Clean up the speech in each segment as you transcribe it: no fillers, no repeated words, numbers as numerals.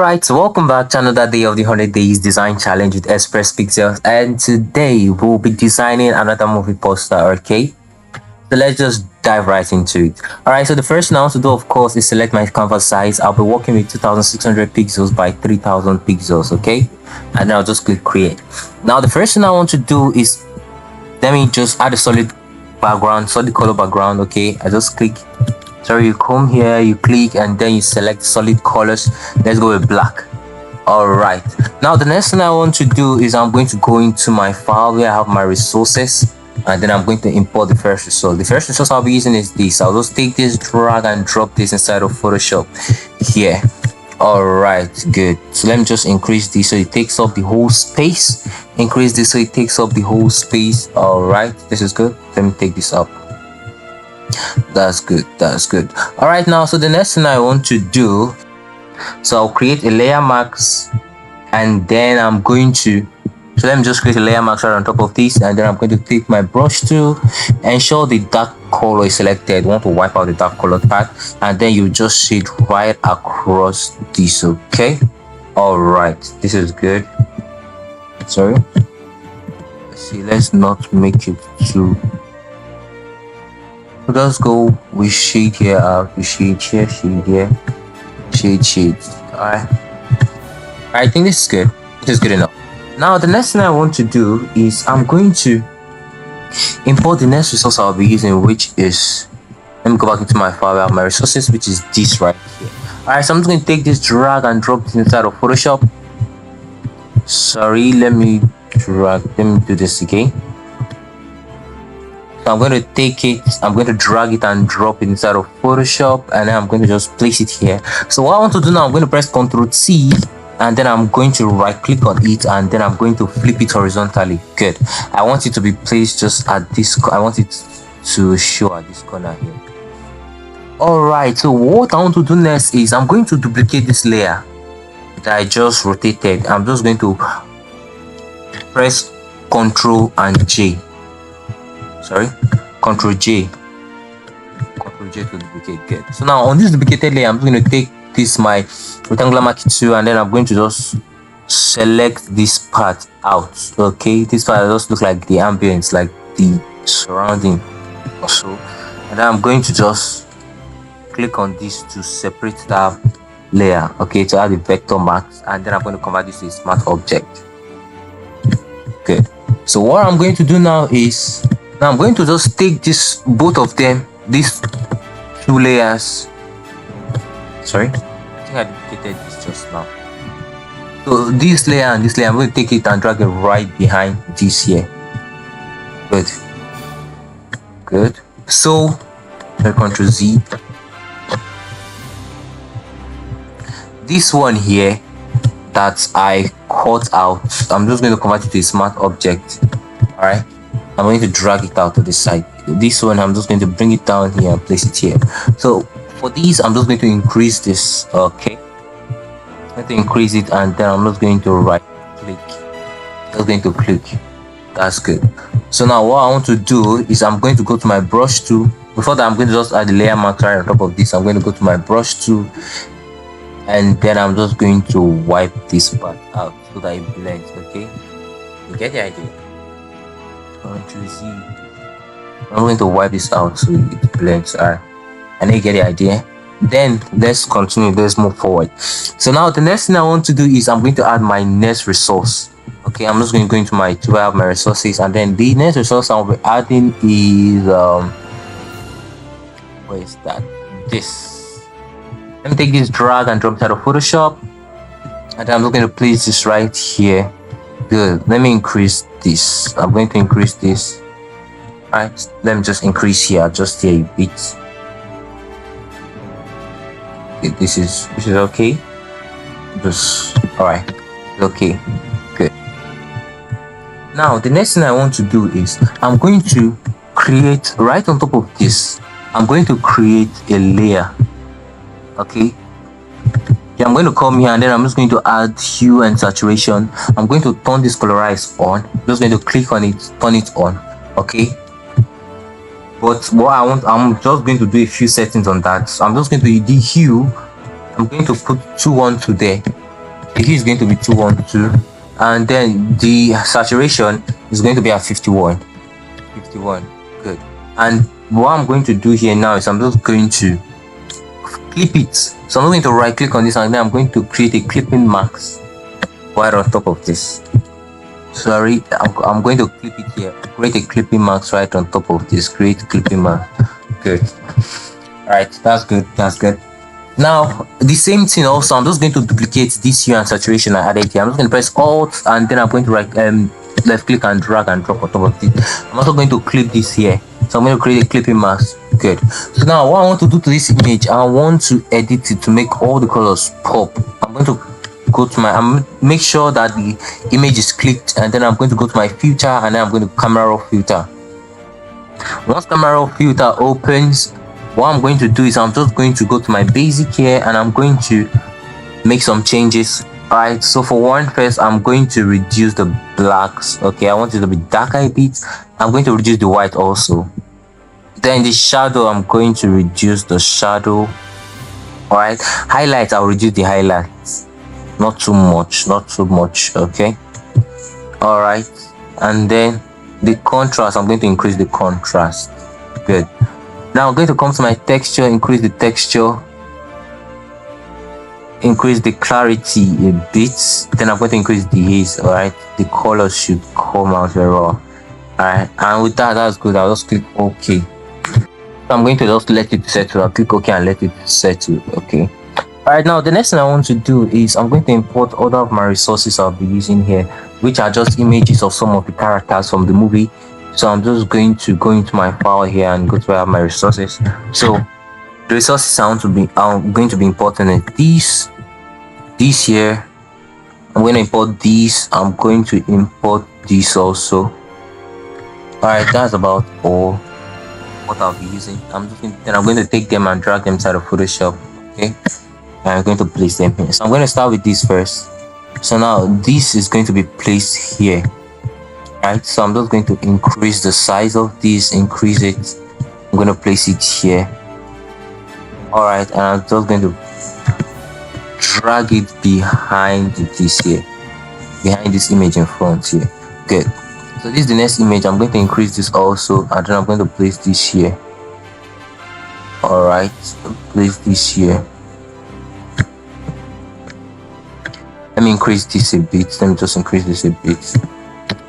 Alright, so welcome back to another day of the 100 Days Design Challenge with Xpress-Pixels, and today we'll be designing another movie poster, okay? So let's just dive right into it. Alright, so the first thing I want to do, of course, is select my canvas size. I'll be working with 2600 pixels by 3000 pixels, okay? And then I'll just click create. Now, the first thing I want to do is, let me just add a solid background, solid color background, okay? I just click. So you come here, you click, and then you select solid colors. Let's go with black. All right, now the next thing I want to do is I'm going to go into my file where I have my resources, and then I'm going to import the first resource. The first resource I'll be using is this. I'll just take this, drag and drop this inside of Photoshop here. All right, good. So let me just increase this so it takes up the whole space. Increase this so it takes up the whole space. All right, this is good. Let me take this up. That's good. All right, now so the next thing I want to do, so I'll create a layer mask, and then I'm going to, so let me just create a layer mask right on top of this, and then I'm going to take my brush tool, ensure the dark color is selected. Want to wipe out the dark color part, and then you just shade right across this. Okay, all right, this is good. Sorry, let's see, let's not make it too. Let's go with shade here, we shade here, shade here, shade. Alright, I think this is good. This is good enough. Now the next thing I want to do is I'm going to import the next resource I'll be using, which is, let me go back into my file. I have my resources, which is this right here. Alright, so I'm just going to take this, drag and drop this inside of Photoshop. Sorry, let me do this again. So I'm going to take it, I'm going to drag it and drop it inside of Photoshop, and then I'm going to just place it here. So what I want to do now, I'm going to press Ctrl C, and then I'm going to right click on it, and then I'm going to flip it horizontally. Good. I want it to be placed just at this, I want it to show at this corner here. Alright, so what I want to do next is I'm going to duplicate this layer that I just rotated. I'm just going to press Ctrl and J. Sorry, Ctrl J to duplicate. Good. So now on this duplicated layer, I'm just going to take this my rectangular marquee tool, and then I'm going to just select this part out. Okay, this part just looks like the ambience, like the surrounding or so, and then I'm going to just click on this to separate that layer, okay, to add the vector marks, and then I'm going to convert this to a smart object. Good. So what I'm going to do now is, now I'm going to just take this, both of them, these two layers. Sorry, I think I duplicated this just now. So this layer and this layer, I'm going to take it and drag it right behind this here. Good. So Ctrl Z. This one here that I cut out, I'm just going to convert it to a smart object. All right. I'm going to drag it out to the side. This one, I'm just going to bring it down here and place it here. So for these, I'm just going to increase this. Okay, I'm going to increase it, and then I'm just going to right click. Just going to click. That's good. So now what I want to do is I'm going to go to my brush tool. Before that, I'm going to just add the layer mask right on top of this. I'm going to go to my brush tool, and then I'm just going to wipe this part out so that it blends. Okay, you get the idea? I'm going to wipe this out so it blends. Alright, and you get the idea. Then let's continue, let's move forward. So now the next thing I want to do is I'm going to add my next resource. Okay, I'm just going to go into my tool. I have my resources, and then the next resource I'll be adding is where is that? This. Let me take this, drag and drop it out of Photoshop, and then I'm just going to place this right here. Good. Let me increase this. I'm going to increase this. Alright, let me just increase here, just here a bit. Okay, this is okay. Just alright. Okay. Good. Now the next thing I want to do is I'm going to create right on top of this. I'm going to create a layer. Okay. Yeah, I'm going to come here, and then I'm just going to add hue and saturation. I'm going to turn this colorize on. I'm just going to click on it, turn it on. Okay, but what I want, I'm just going to do a few settings on that. So I'm just going to the hue, I'm going to put 212 there. The hue is going to be 212, and then the saturation is going to be at 51. 51. Good. And what I'm going to do here now is I'm just going to clip it. So I'm going to right click on this, and then I'm going to create a clipping mask right on top of this. Sorry, I'm going to clip it here. Create a clipping mask right on top of this. Create clipping mask. Good. All right, that's good. That's good. Now the same thing also, I'm just going to duplicate this hue and saturation I added here. I'm just going to press Alt, and then I'm going to left click and drag and drop on top of this. I'm also going to clip this here. So I'm going to create a clipping mask. Good. So now what I want to do to this image, I want to edit it to make all the colors pop. I'm going to go to my make sure that the image is clicked, and then I'm going to go to my filter, and then I'm going to camera raw filter. Once camera raw filter opens, what I'm going to do is I'm just going to go to my basic here, and I'm going to make some changes. All right, so for one, first I'm going to reduce the blacks. Okay, I want it to be darker a bit. I'm going to reduce the white also. Then the shadow, I'm going to reduce the shadow. All right, highlights, I'll reduce the highlights, not too much, not too much. Okay, all right. And then the contrast, I'm going to increase the contrast. Good. Now I'm going to come to my texture, increase the texture, increase the clarity a bit. Then I'm going to increase the haze. All right, the colors should come out very well. All right, and with that, that's good. I'll just click OK. So I'm going to just let it settle. I'll click OK and let it settle. Okay. All right, now the next thing I want to do is I'm going to import other of my resources I'll be using here, which are just images of some of the characters from the movie. So I'm just going to go into my file here and go to where I have my resources. So the resources I'm going to be importing these here. I'm going to import these. I'm going to import these also. All right, that's about all what I'll be using. I'm going to take them and drag them inside of Photoshop. Okay, and I'm going to place them here. So I'm going to start with this first. So now this is going to be placed here. Right, so I'm just going to increase the size of this, increase it. I'm going to place it here. All right, and I'm just going to drag it behind this here, behind this image in front here. Good. So this is the next image. I'm going to increase this also, and then I'm going to place this here. All right, place this here. Let me increase this a bit. Let me just increase this a bit.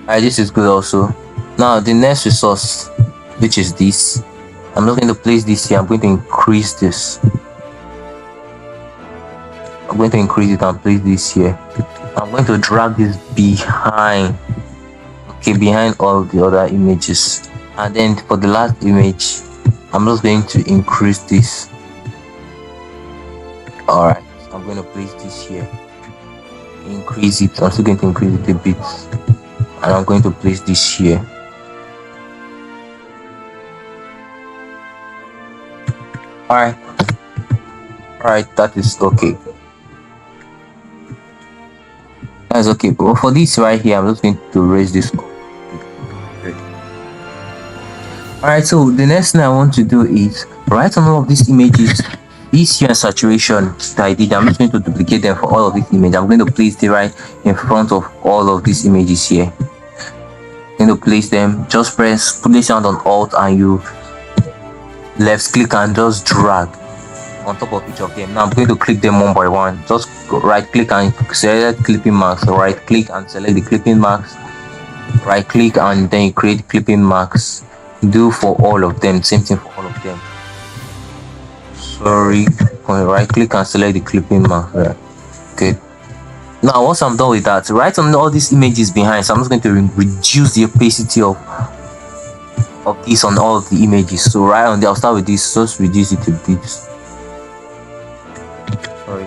Alright, this is good also. Now the next resource, which is this, I'm not going to place this here. I'm going to increase this. I'm going to increase it and place this here. I'm going to drag this behind, okay, behind all the other images. And then for the last image, I'm just going to increase this. Alright, I'm going to place this here, increase it. I'm still going to increase it a bit, and I'm going to place this here. Alright, that is okay. That's okay. But for this right here, I'm just going to raise this up. Alright, so the next thing I want to do is right on all of these images, this hue and saturation that I did, I'm just going to duplicate them for all of these images. I'm going to place it right in front of all of these images here. I'm going to place them. Just place down on Alt, and you left click and just drag on top of each of them. Now I'm going to click them one by one. Just right click and select clipping marks. Right click and select the clipping marks. Right click and then you create clipping marks. Do for all of them. Same thing for all of them. Sorry. Right click and select the clipping mark. Right. Good. Now once I'm done with that, right on all these images behind, so I'm just going to reduce the opacity of this on all of the images. So right on there, I'll start with this. Just reduce it a bit. Sorry,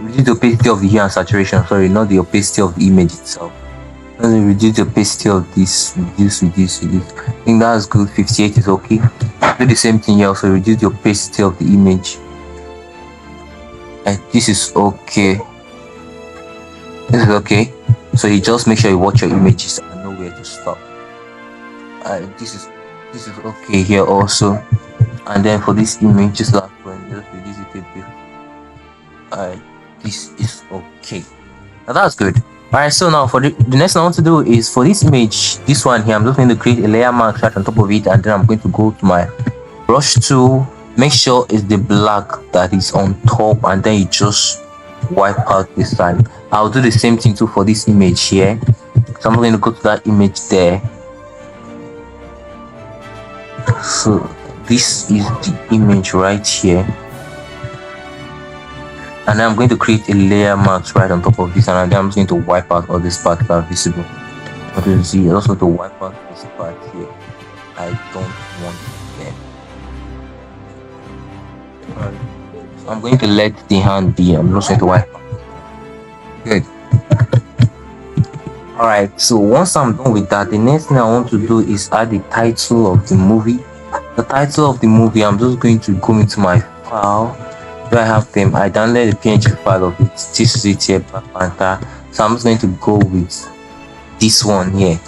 reduce the opacity of the hue and saturation. Sorry, not the opacity of the image itself. Reduce the opacity of this. Reduce. I think that's good. 58 is okay. Do the same thing here. Also reduce the opacity of the image. This is okay. This is okay. So you just make sure you watch your images and know where to stop. This is okay here also. And then for this image, just last one, just reduce it a bit. This is okay. Now that's good. Alright, so now for the next thing I want to do is for this image, this one here, I'm just going to create a layer mask right on top of it, and then I'm going to go to my brush tool, make sure it's the black that is on top, and then you just wipe out this side. I'll do the same thing too for this image here. So I'm going to go to that image there. So this is the image right here, and then I'm going to create a layer mask right on top of this, and then I'm just going to wipe out all these parts that are visible. As you can see, also to wipe out this part here. I don't want it there. So I'm going to let the hand be. I'm just going to wipe out. Good. Alright, so once I'm done with that, the next thing I want to do is add the title of the movie. The title of the movie, I'm just going to go into my file. Do I have them? I downloaded the PNG file of it. This is it here, Black Panther. So I'm just going to go with this one here.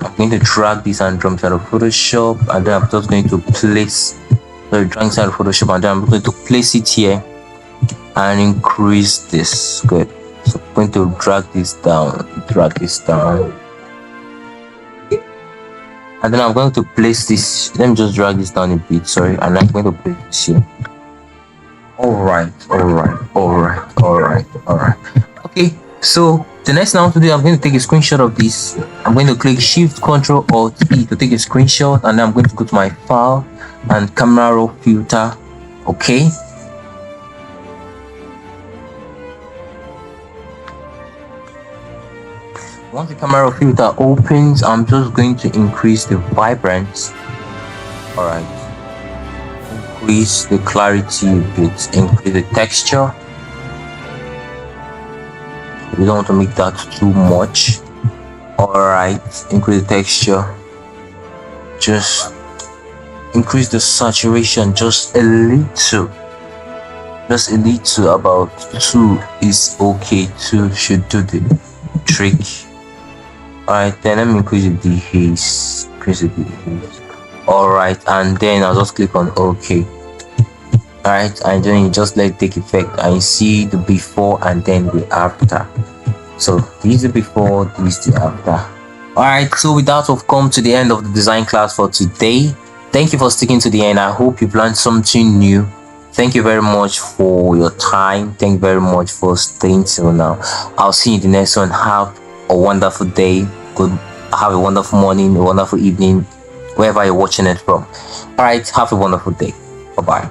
I'm going to drag this and drop inside of Photoshop, and then I'm just going to place the drag inside of Photoshop, and then I'm going to place it here and increase this. Good. So I'm going to drag this down, and then I'm going to place this. Let me just drag this down a bit, sorry, and I'm going to place this here. Alright. Okay, so the next thing I want to do, I'm going to take a screenshot of this. I'm going to click Shift Ctrl Alt E to take a screenshot, and then I'm going to go to my file and camera raw filter. Okay. Once the camera filter opens, I'm just going to increase the vibrance. Alright. Increase the clarity a bit, increase the texture. We don't want to make that too much. Alright, increase the texture. Just increase the saturation just a little. Just a little, about 2 is okay. 2 should do the trick. Alright, then let me increase the haze. Alright, and then I'll just click on OK. Alright, and then you just let it take effect, and you see the before and then the after. So this is the before, this is the after. Alright, so with that, we've come to the end of the design class for today. Thank you for sticking to the end. I hope you've learned something new. Thank you very much for your time. Thank you very much for staying till now. I'll see you in the next one. Have a wonderful day. Have a wonderful morning, a wonderful evening, wherever you're watching it from. Alright, have a wonderful day. Bye bye.